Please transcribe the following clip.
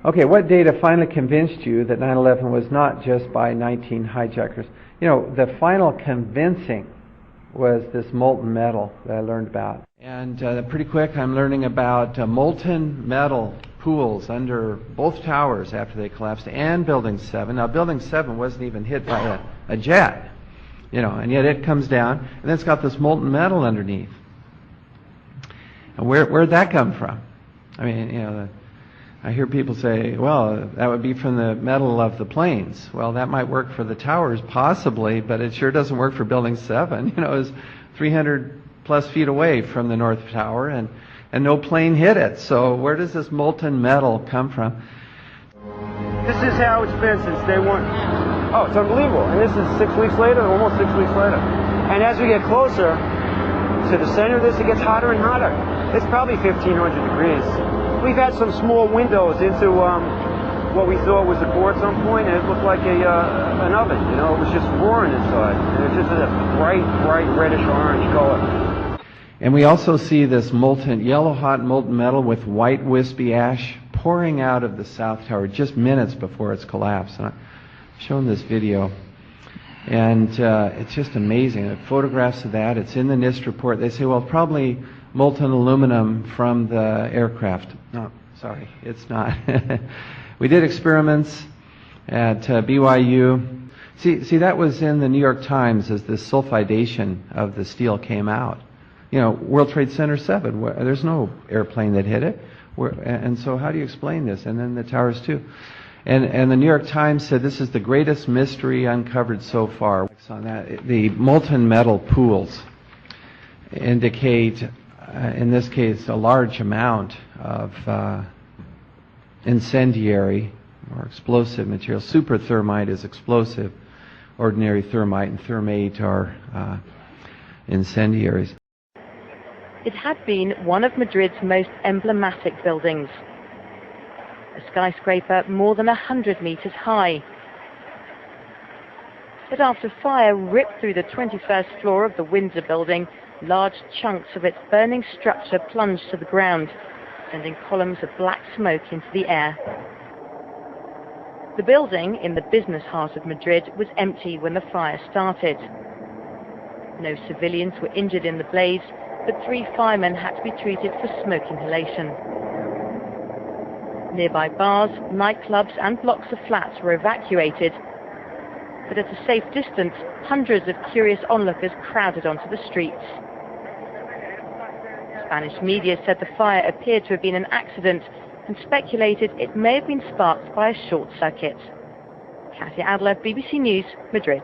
Okay, what data finally convinced you that 9/11 was not just by 19 hijackers? You know, the final convincing was this molten metal that I learned about. And pretty quick, I'm learning about molten metal pools under both towers after they collapsed, and Building 7. Now, Building 7 wasn't even hit by a jet, you know, and yet it comes down, and then it's got this molten metal underneath. And where'd that come from? I mean, you know, I hear people say, well, that would be from the metal of the planes. Well, that might work for the towers, possibly, but it sure doesn't work for Building 7. You know, it was 300 plus feet away from the North Tower, and no plane hit it. So where does this molten metal come from? This is how it's been since day one. Oh, it's unbelievable. And this is 6 weeks later, almost 6 weeks later. And as we get closer to the center of this, it gets hotter and hotter. It's probably 1,500 degrees. We've had some small windows into what we thought was a core at some point, and it looked like an oven. You know, it was just roaring inside. And it's just a bright reddish orange color. And we also see this molten, yellow-hot molten metal with white wispy ash pouring out of the South Tower just minutes before its collapse. And I've shown this video, and it's just amazing. The photographs of that, it's in the NIST report. They say, well, probably molten aluminum from the aircraft. No, sorry, it's not. We did experiments at BYU. See, that was in the New York Times as the sulfidation of the steel came out. You know, World Trade Center 7, there's no airplane that hit it. And so how do you explain this? And then the towers too. And the New York Times said this is the greatest mystery uncovered so far. On that, the molten metal pools indicate, in this case, a large amount of incendiary or explosive material. Superthermite is explosive. Ordinary thermite and thermate are incendiaries. It had been one of Madrid's most emblematic buildings. A skyscraper more than 100 meters high. But after fire ripped through the 21st floor of the Windsor building, large chunks of its burning structure plunged to the ground, sending columns of black smoke into the air. The building, in the business heart of Madrid, was empty when the fire started. No civilians were injured in the blaze, but 3 firemen had to be treated for smoke inhalation. Nearby bars, nightclubs and blocks of flats were evacuated, but at a safe distance, hundreds of curious onlookers crowded onto the streets. Spanish media said the fire appeared to have been an accident and speculated it may have been sparked by a short circuit. Katia Adler, BBC News, Madrid.